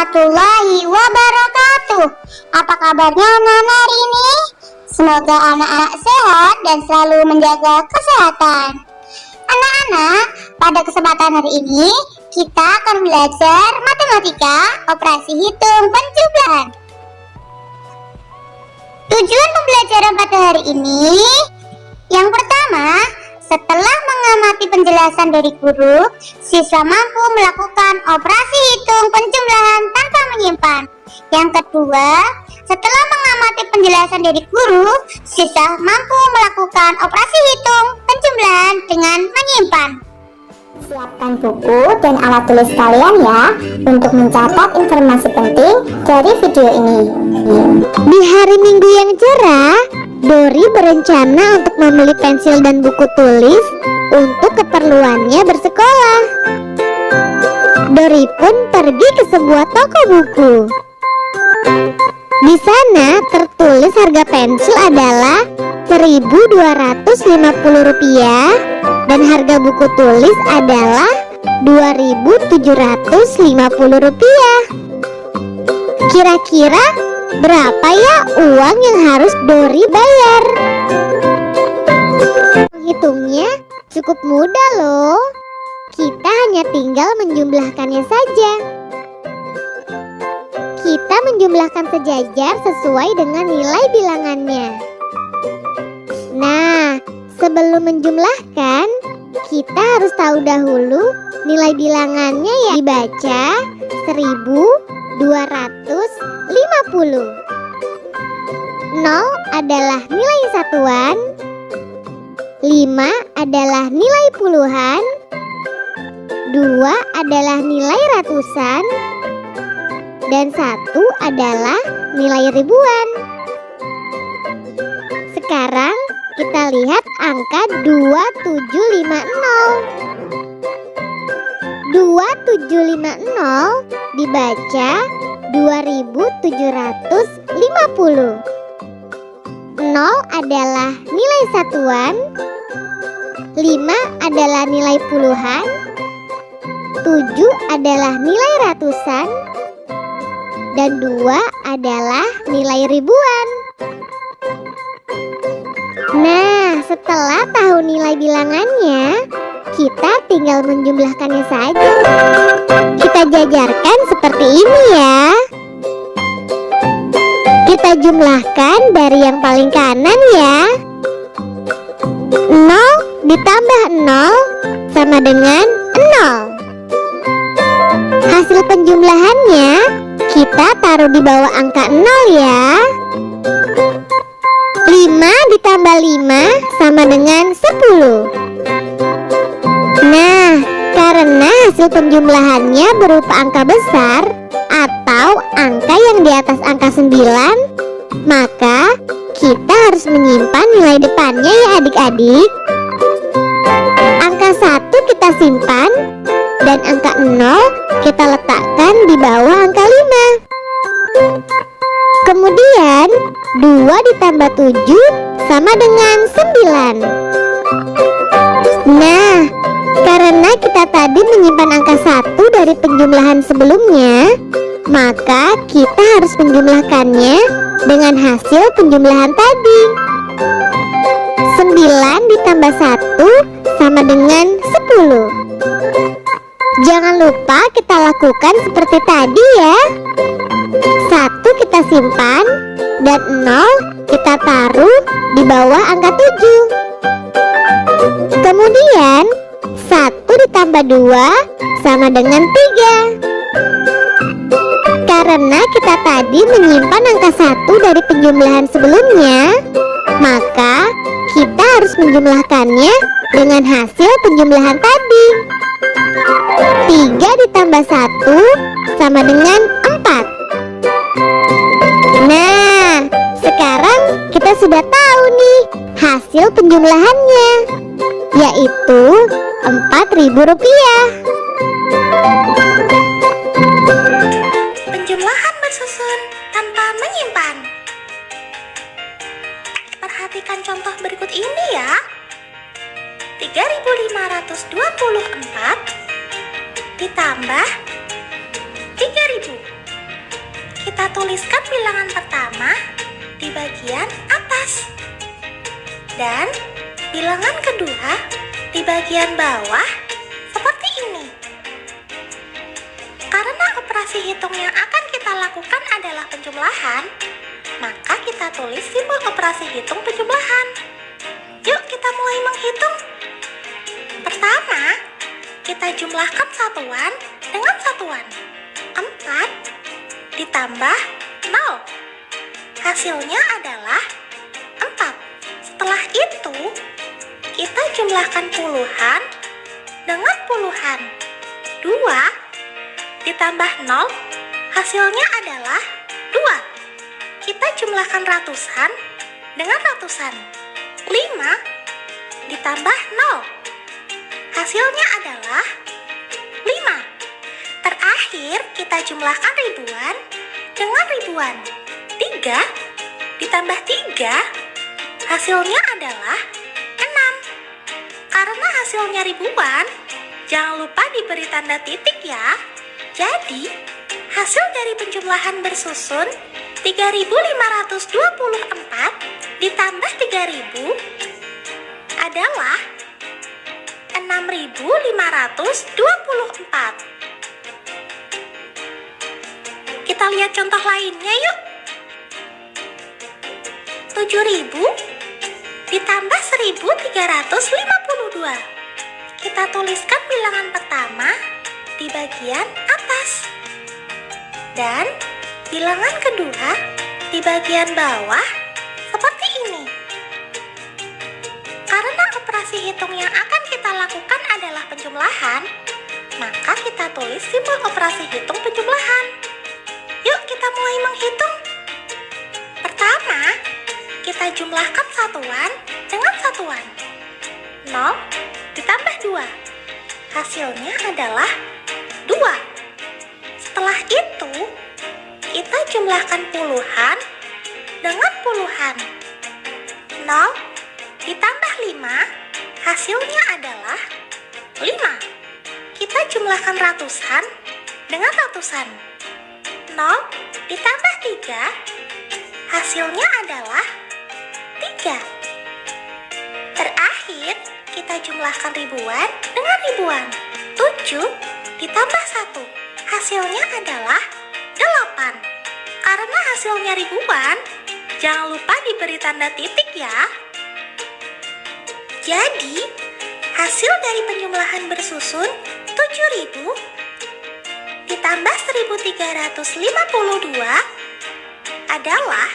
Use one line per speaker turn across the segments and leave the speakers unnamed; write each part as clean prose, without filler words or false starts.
warahmatullahi wabarakatuh. Apa kabarnya anak-anak hari ini? Semoga anak-anak sehat dan selalu menjaga kesehatan. Anak-anak, pada kesempatan hari ini kita akan belajar matematika operasi hitung penjumlahan. Tujuan pembelajaran pada hari ini, yang pertama, setelah mengamati penjelasan dari guru, siswa mampu melakukan operasi hitung penjumlahan tanpa menyimpan. Yang kedua, setelah mengamati penjelasan dari guru, siswa mampu melakukan operasi hitung penjumlahan dengan menyimpan.
Siapkan buku dan alat tulis kalian ya untuk mencatat informasi penting dari video ini.
Di hari Minggu yang cerah, Dori berencana untuk membeli pensil dan buku tulis untuk keperluannya bersekolah. Dori pun pergi ke sebuah toko buku. Di sana tertulis harga pensil adalah Rp1.250 dan harga buku tulis adalah Rp2.750. Kira-kira berapa ya uang yang harus Dori bayar? Menghitungnya cukup mudah loh. Kita hanya tinggal menjumlahkannya saja. Kita menjumlahkan sejajar sesuai dengan nilai bilangannya. Nah, sebelum menjumlahkan, kita harus tahu dahulu nilai bilangannya ya. Dibaca 1250. 0 adalah nilai satuan, 5 adalah nilai puluhan, 2 adalah nilai ratusan, dan 1 adalah nilai ribuan. Sekarang kita lihat angka 2750. 2750 dibaca 2750. 0 adalah nilai satuan, 5 adalah nilai puluhan, 7 adalah nilai ratusan, dan 2 adalah nilai ribuan. Nah, setelah tahu nilai bilangannya, kita tinggal menjumlahkannya saja. Kita jajarkan seperti ini ya. Kita jumlahkan dari yang paling kanan ya. 0 ditambah 0 sama dengan 0. Hasil penjumlahannya kita taruh di bawah angka 0 ya. 5 ditambah 5 sama dengan 10. Nah, karena hasil penjumlahannya berupa angka besar atau angka yang di atas angka 9, maka kita harus menyimpan nilai depannya ya adik-adik. Angka 1 kita simpan dan angka 0 kita letakkan di bawah angka 5. Kemudian 2 ditambah 7 sama dengan 9. Nah, karena kita tadi menyimpan angka 1 dari penjumlahan sebelumnya, maka kita harus menjumlahkannya dengan hasil penjumlahan tadi. 9 ditambah 1 sama dengan 10. Jangan lupa kita lakukan seperti tadi ya. 1 kita simpan dan 0 kita taruh di bawah angka 7. Kemudian 1 ditambah 2 sama dengan 3. Karena kita tadi menyimpan angka 1 dari penjumlahan sebelumnya, maka kita harus menjumlahkannya dengan hasil penjumlahan tadi. 3 ditambah 1 sama dengan 4. Nah, sekarang kita sudah tahu nih hasil penjumlahannya, yaitu Rp4.000.
Penjumlahan bersusun tanpa menyimpan. Perhatikan contoh berikut ini ya. 3.524 ditambah 3.000 kita tuliskan bilangan pertama di bagian atas. Dan bilangan kedua di bagian bawah seperti ini. Karena operasi hitung yang akan kita lakukan adalah penjumlahan, maka kita tulis simbol operasi hitung penjumlahan. Yuk kita mulai menghitung. Pertama, kita jumlahkan satuan dengan satuan. 4 ditambah 0. Hasilnya adalah 4. Setelah itu, kita jumlahkan puluhan dengan puluhan. 2 ditambah 0, hasilnya adalah 2. Kita jumlahkan ratusan dengan ratusan. 5 ditambah 0, hasilnya adalah 5. Terakhir, kita jumlahkan ribuan dengan ribuan. 3 ditambah 3, hasilnya adalah 6. Karena hasilnya ribuan, jangan lupa diberi tanda titik ya. Jadi, hasil dari penjumlahan bersusun 3.524 ditambah 3.000 adalah 6.524. Kita lihat contoh lainnya yuk. 7.000 ditambah 1.352. Kita tuliskan bilangan pertama di bagian atas. Dan bilangan kedua di bagian bawah seperti ini. Karena operasi hitung yang akan kita lakukan adalah penjumlahan, maka kita tulis simbol operasi hitung penjumlahan. Yuk kita mulai menghitung. Pertama, kita jumlahkan satuan dengan satuan. 0 ditambah 2, hasilnya adalah 2. Setelah itu, kita jumlahkan puluhan dengan puluhan. 0 ditambah 5, hasilnya adalah 5. Kita jumlahkan ratusan dengan ratusan. 0 ditambah 3, hasilnya adalah 3. Terakhir, kita jumlahkan ribuan dengan ribuan. 7 ditambah 1, hasilnya adalah 8. Karena hasilnya ribuan, jangan lupa diberi tanda titik ya. Jadi, hasil dari penjumlahan bersusun 7.000 ditambah 1.352 adalah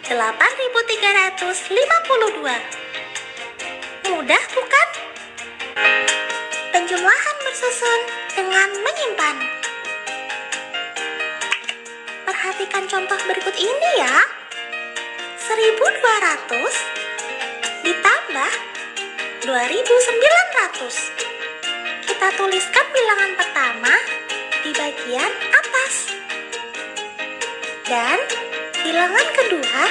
8.352. Mudah bukan? Penjumlahan bersusun dengan menyimpan. Perhatikan contoh berikut ini ya. 1.200 ditambah 2.900. Kita tuliskan bilangan pertama di bagian atas. Dan bilangan kedua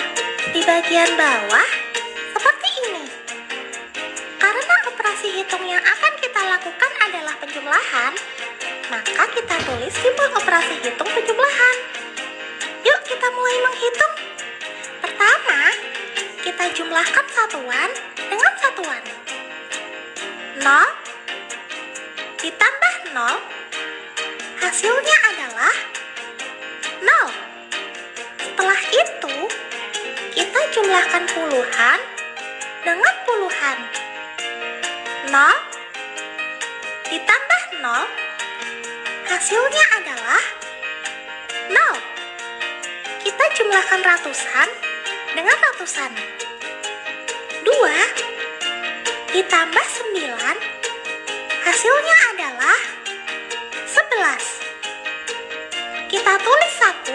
di bagian bawah seperti ini. Karena operasi hitung yang akan kita lakukan adalah penjumlahan, maka kita tulis simbol operasi hitung penjumlahan. Yuk kita mulai menghitung. Pertama, kita jumlahkan satuan dengan satuan. 0 ditambah 0, hasilnya adalah 0. Setelah itu, kita jumlahkan puluhan dengan puluhan. 0 ditambah 0, hasilnya adalah 0. Kita jumlahkan ratusan dengan ratusan. 2 ditambah 9, hasilnya adalah 11. Kita tulis 1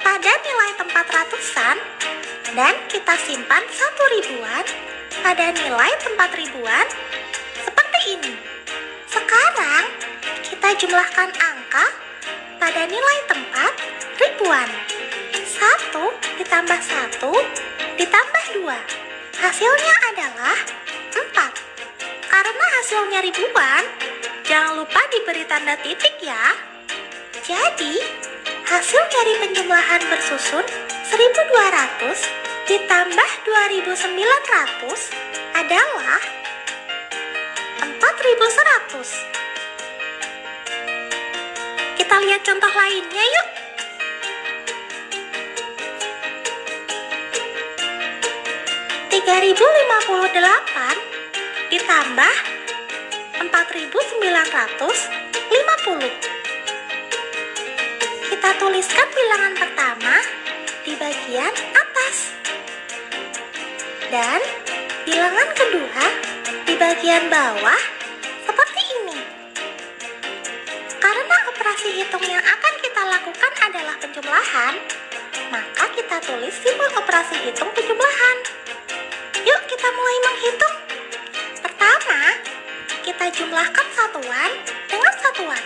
pada nilai tempat ratusan dan kita simpan 1 ribuan pada nilai tempat ribuan seperti ini. Sekarang kita jumlahkan angka pada nilai tempat ribuan. 1 ditambah 1 ditambah 2, hasilnya adalah 4. Karena hasilnya ribuan, jangan lupa diberi tanda titik ya. Jadi, Hasil dari penjumlahan bersusun 1200 ditambah 2900 adalah 4100. Kita lihat contoh lainnya yuk. Rp3.058 ditambah 4.950. Kita tuliskan bilangan pertama di bagian atas dan bilangan kedua di bagian bawah seperti ini. Karena operasi hitung yang akan kita lakukan adalah penjumlahan, maka kita tulis simbol operasi hitung penjumlahan. Yuk kita mulai menghitung. Pertama, kita jumlahkan satuan dengan satuan.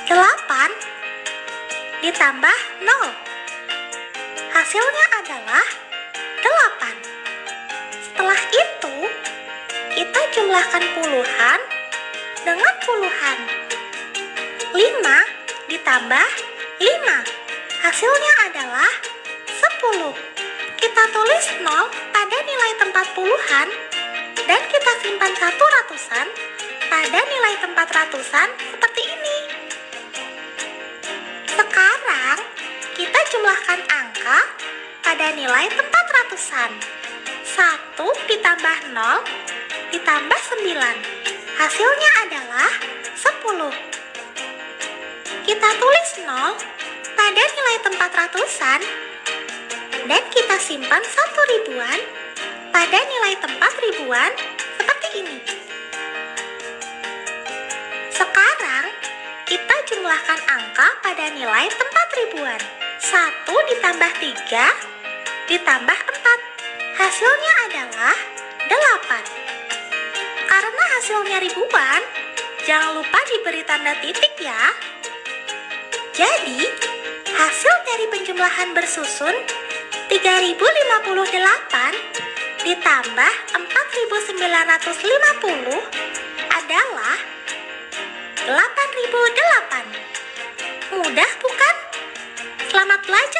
8 ditambah 0. Hasilnya adalah 8. Setelah itu, kita jumlahkan puluhan dengan puluhan. 5 ditambah 5. Hasilnya adalah 10. Kita tulis 0 pada nilai tempat puluhan dan kita simpan 1 ratusan pada nilai tempat ratusan seperti ini. Sekarang kita jumlahkan angka pada nilai tempat ratusan. 1 ditambah 0 ditambah 9. Hasilnya adalah 10. Kita tulis 0 pada nilai tempat ratusan dan kita simpan 1 ribuan pada nilai tempat ribuan seperti ini. Sekarang kita jumlahkan angka pada nilai tempat ribuan. 1 ditambah 3 ditambah 4. Hasilnya adalah 8. Karena hasilnya ribuan, jangan lupa diberi tanda titik ya. Jadi, hasil dari penjumlahan bersusun 3058 ditambah 4950 adalah 8008. Mudah bukan? Selamat belajar.